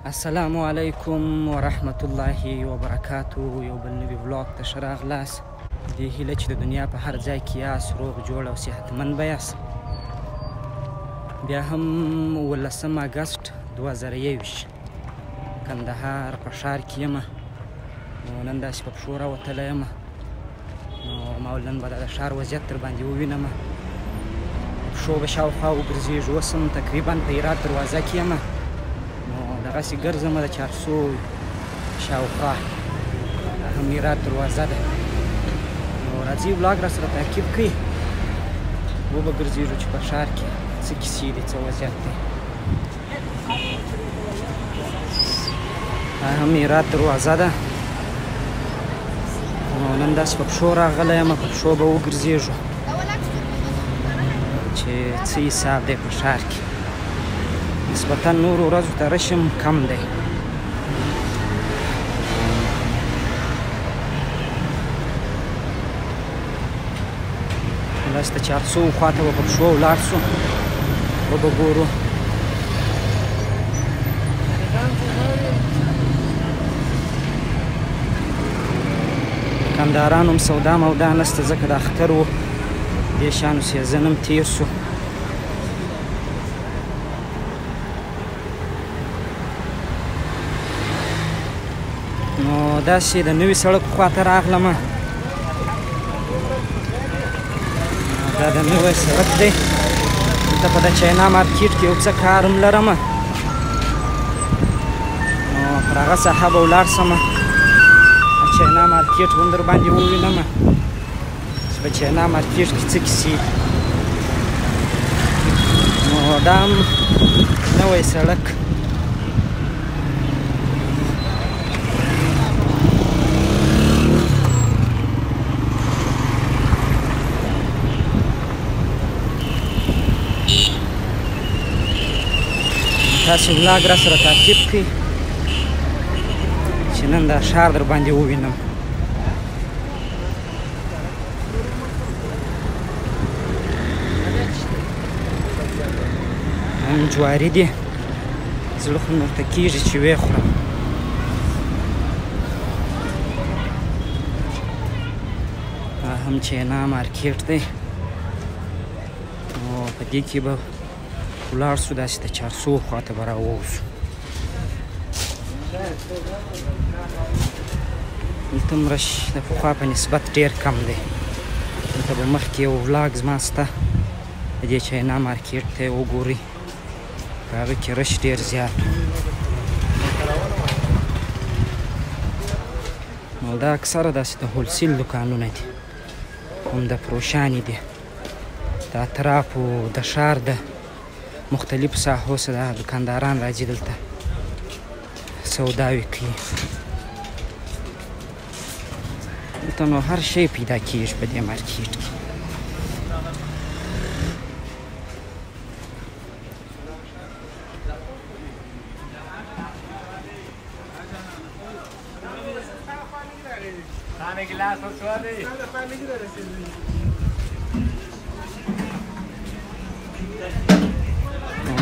السلام علیکم ورحمت الله وبرکاتو. یو بل نوي بلاګ ته ښه راغلاست. دې هیله چې د دنیا په هر ځای کې یاست روغ جوړ او صحتمند به یاست. بیا هم 18 اګست 2021 کندهار په ښار کې یم. نو نن داسې په پښو راوتلی یم. نو ما ویل نن به د ښار وضعیت در باندې ووینم. پښو به شاوخوا وګرځېږو. اوس هم تقریبا په هرات دروازه کې یم. دغسې ګرځم د 400 شاوخوا. دا هم هرات دروازه ده. نو راځئ ولاګ را سره تعقیب کړئ. وبه ګرځېږو چې په ښار کې څه کیسې دي، څه وضعیت دی. دا هم هرات دروازه ده. نو نن داسې په پښو راغلی یم. په پښو به وګرځېږو چې څه حساب دی په ښار کې. نسبتا نورو ورځو ته رشم کم دی. داسې د 400 خواته به په پښو ولاړ شو. وبه ګورو. کندهارانو هم سودا مودا نسته ځکه د اختر و. دې شانو سیزن هم تېر شو. نو داسې د نوي سړک خواته راغلم. دا د نوی سړک دی. دلته په د چاینا مارکیټ کې یو څه کار هم لرم. نو پر هغه ساحه به ولاړ شم. د چاینا مارکیټ هم در باندې ووینم چې په چاینا مارکیټ کې څه کیسې دي. نو دا هم نوی سړک. تاسې ولاګ را سره تعقیب کړئ چې نن دا ښار در باندې ووینم. هم جواري دي. زړه خو مې ورته کېږي چې ویې خورم. دا هم چینا مارکیټ دی. نو په دې کې به ولاړ شو. داسې د 400 خواته به راووځو. دلته هم رش د پخوا په نسبت ډېر کم دی. دلته به مخکې یو ولاګ زما شته. د دې چاینا مارکیټ ته یې وګورئ. په هغه کې رش ډېر زیات و. نو دا اکثره داسې د هولسیل دوکانونه دي. هم د فروشانې دي. د اطرافو د ښار د مختلفو ساحو څخه دوکانداران راځي دلته سوداوي کوي. دلته نو هر شی پیدا کېږي په دې مارکیټ کې.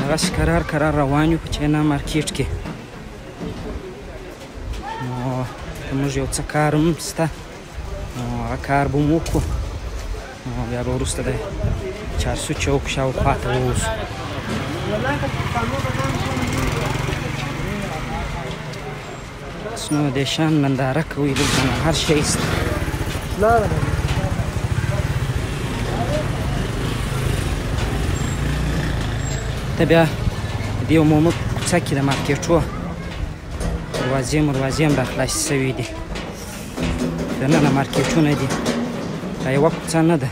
دغسې کرار روان یو په چاینا مارکیټ کې. نو موږ یو څه کار هم شته. نو هغه کار به مو وکړو. نو بیا به وروسته د 400 چوک شاوخوا ته ووځو. بس نو دې شان ننداره کوئ. دلته نو هر شی شته. ته بیا د دې عمومي کوڅه کې د مارکیټو دروازې هم راخلاصې شوي دي. دننه مارکیټونه دي. دا یوه کوڅه نه ده.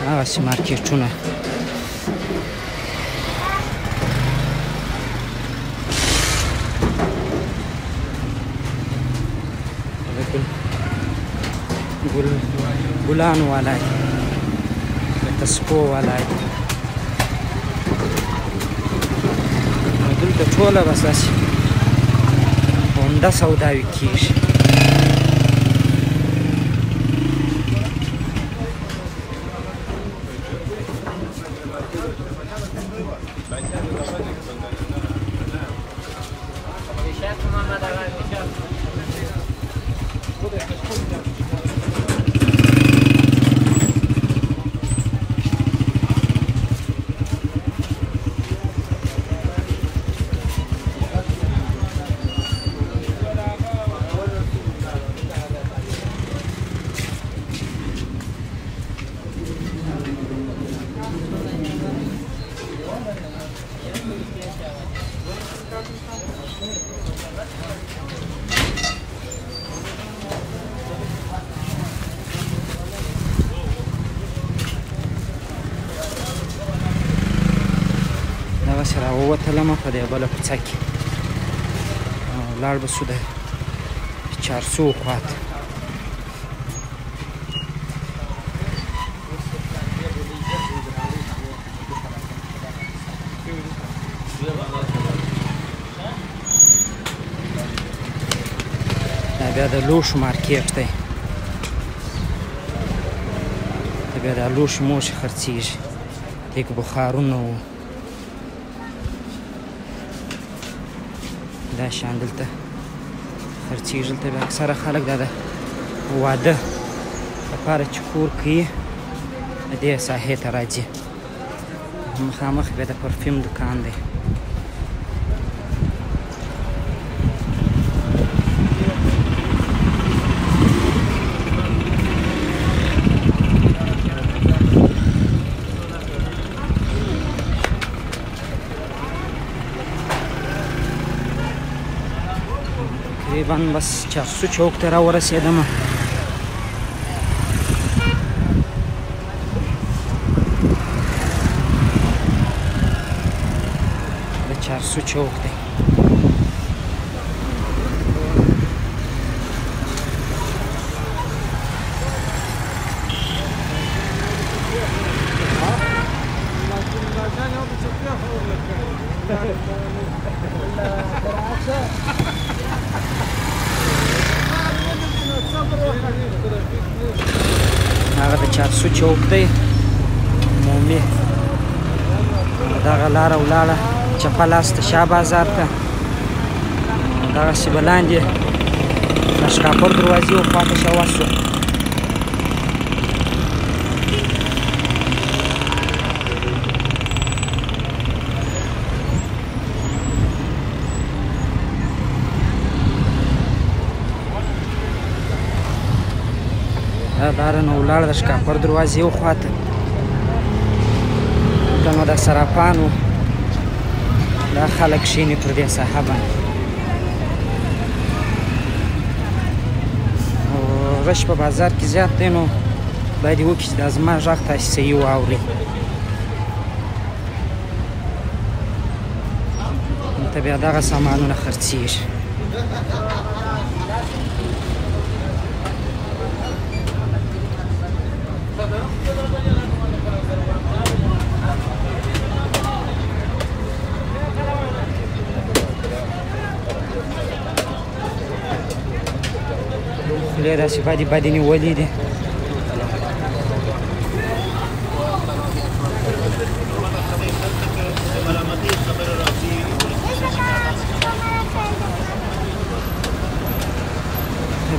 هغسې مارکیټونه. ګلان والا دی. د تسپو والا دی. دلته ټوله بس داسې ساده سوداوي کېږي. دغسې راووتلم په دې بله کوڅه کې ولاړ به سو د چارسو خواته. دا بیا د لوښو مارکیټ دی. دا بیا دا لوښي موښي خرڅېږي. دې کې بخارونه وو. دا شان دلته خرڅېږي. دلته بیا اکثره خلک دا د واده لپاره چې کور کوي د دې ساحې ته راځي. مخامخ بیا د پرفیوم دکان دی. تقریبا بس چارسو چوک ته راورسېدم. د چارسو چوک دی. هغه د چارسو چوک دی عمومي. دغه لاره ولاړه چپه لاس ته شاه بازار ته. دغسې به لاندې د شکاپور دروازې و خواته شاوه سو. دا لاره نه ولاړه د شکاپور دروازې و خواته. دلته نو د صرافان و. دا خلک کښېني پر دې ساحه باندې. رش په بازار کې زیات دی نو باید یې وکړي چې دا زما غږ تاسې صحیح واورئ. دلته بیا دغه سامانونه خرڅېږي. خولې داسې بدې نیولې دي.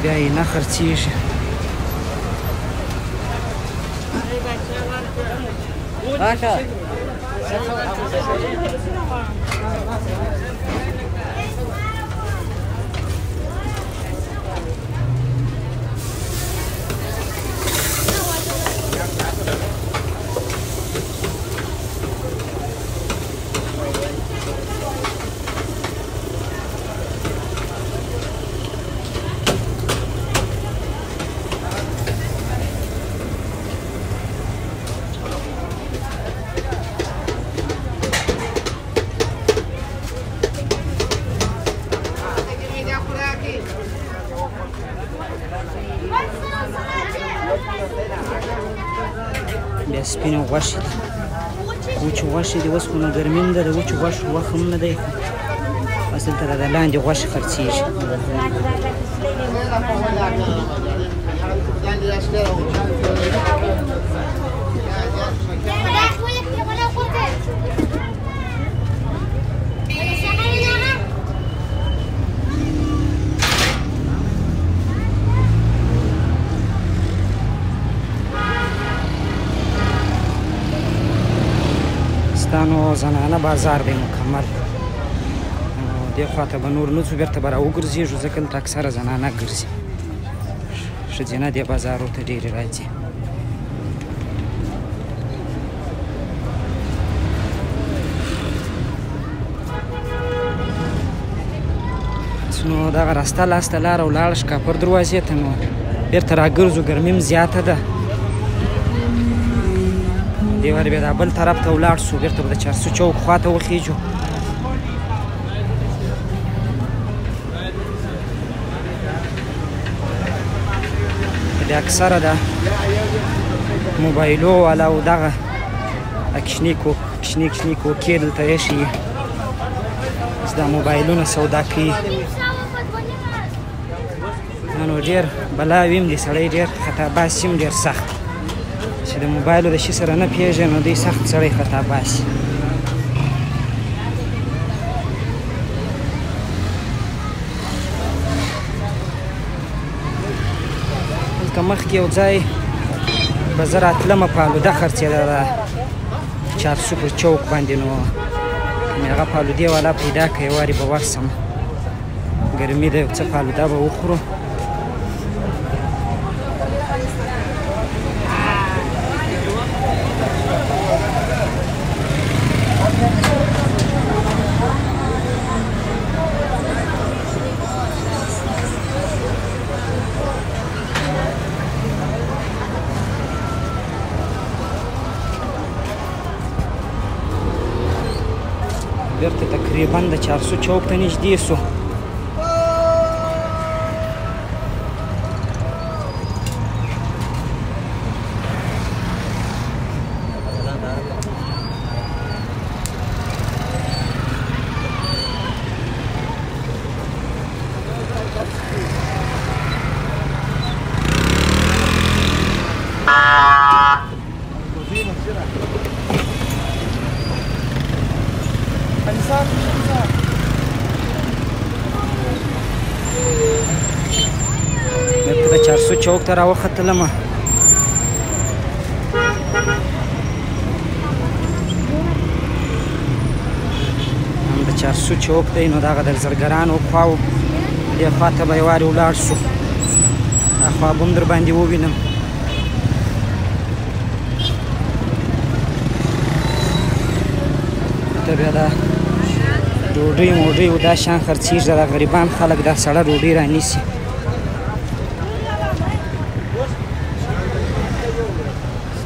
بیا یې نه خرڅېږي. بیا سپینې غوښې دي. وچې غوښې دي. اوس خو نو ګرمي ده. د وچو غوښو وخت هم نه دی. بس دلته د لاندې غوښې خرڅېږي. ستانو زنانه بازار دی مکمل. دې خواته به نور نه ځو، بېرته به راوګرځېږو ځکه دلته اکثره زنانه ګرځي. ښځینه دې بازارو ته ډېرې راځي. نو دغه راسته لاسته لاره ولاړه شکاپور دروازې ته، نو بېرته راګرځو، ګرمي هم زیاته ده. دې وارې بیا دا بل طرف ته ولاړ سو، بېرته به د چارسو چوک خواته وخېږو. د اکثره د موبایلو والا او دغه کشني کوکې دلته ایښي، دا موبایلونه سودا کوي. نو ډېر بلاوي هم دي، سړی ډېر خطاباز هم ډېر سخت چې د موبایلو د شي سره نه پېژني، نو دوی سخت سړی خطاباز. دلته مخکې یو ځای به زه راتلمه فالوده خرڅېده د چارسو پر چوک باندې، نو مې هغه فالودې والا پیدا کړه، یو وارې به ورسم، ګرمي ده، یو څه فالوده به وخورو. بیرته تقریبا د چارسو چوک ته نږدې سو. بیرته د چارسو چوک ته راوختلم. د چارسو چوک دی، نو دغه د زرګرانو خواو دې خواته به یې وارې ولاړ سو، دا خوا به هم در باندې ووینم. دلته بیا دا ډوډۍ موډۍ او دا شیان خرڅېږي، دا غریبان خلک دا سړه ډوډۍ رانیسي.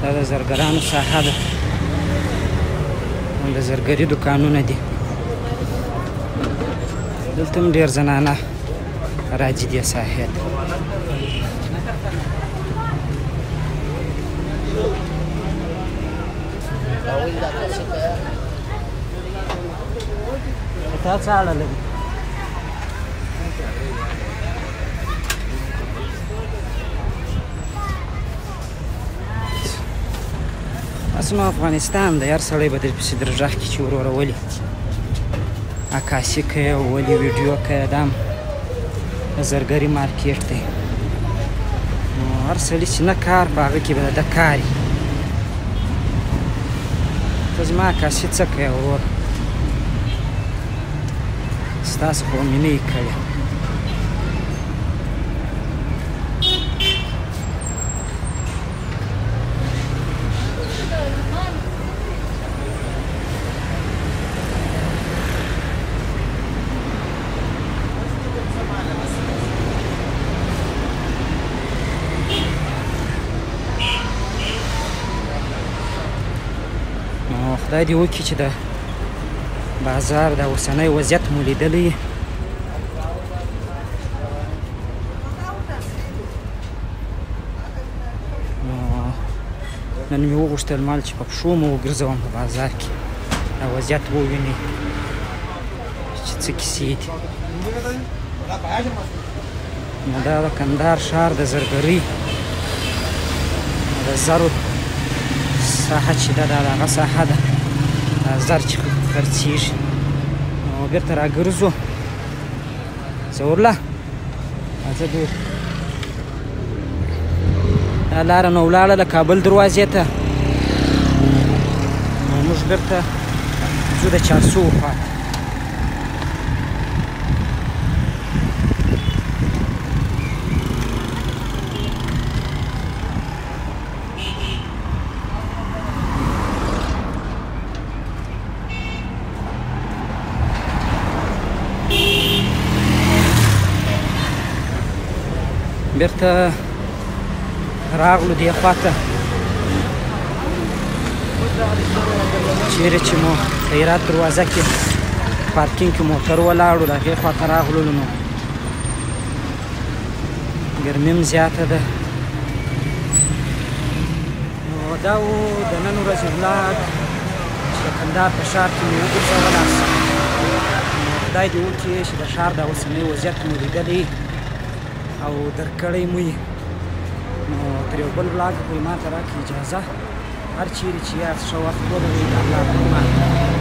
دا د زرګرانو ساحه ده، د زرګري دوکانونه دي. دلته هم ډېر زنانه راځي دې ساحې ته. تا څه اړه لري؟ بس نو افغانستان دی، هر سړی به درپسې در غږ کړي چې وروره ولې عکاسي کوې او ولې ویډیو کوې. دا هم د زرګري مارکېټ دی، نو هر سړي چې نه کار په هغه کې به د ده کار وي. ته زما عکاسي څه کوې وروره؟ ستاسو خو مې نه یې کړې. نو خدای دې وکړي چې د بازار د اوسنی وضعیت مو لیدلی. نن مې وغوښتل مال چې په پښو مو وګرځوم په بازار کې، دا وضعیت ووینئ چې څه کیسې دي. نو دا د کندهار ښار د زرګرۍ د زرو ساحه چې ده دا د هغه ساحه ده، دا زر چې خرڅېږي. نو بېرته راګرځو ظهورله راځه ګور. دا لاره نو ولاړه د کابل دروازې ته. نو موږ بېرته ځو د چارسو خواته. بیرته راغلو دې خواته چیرې چې مو خیرات دروازه کې پارکینګ کې موټر ولاړو د هغې خواته راغلو. نو ګرمي هم زیاته ده. نو دا و د نن ورځې ولاګ چې د کندهار په ښار کې مې وګرځولاست. خدای دې وکړي چې د ښار دا اوسنی وضعیت مو لیدلی او درکړی مو یې. نو تر یو بل ولاګ پورې ما ته راکړي اجازه، هر چیرې چې یاست ښه وخت ولرئ. د الله په امان.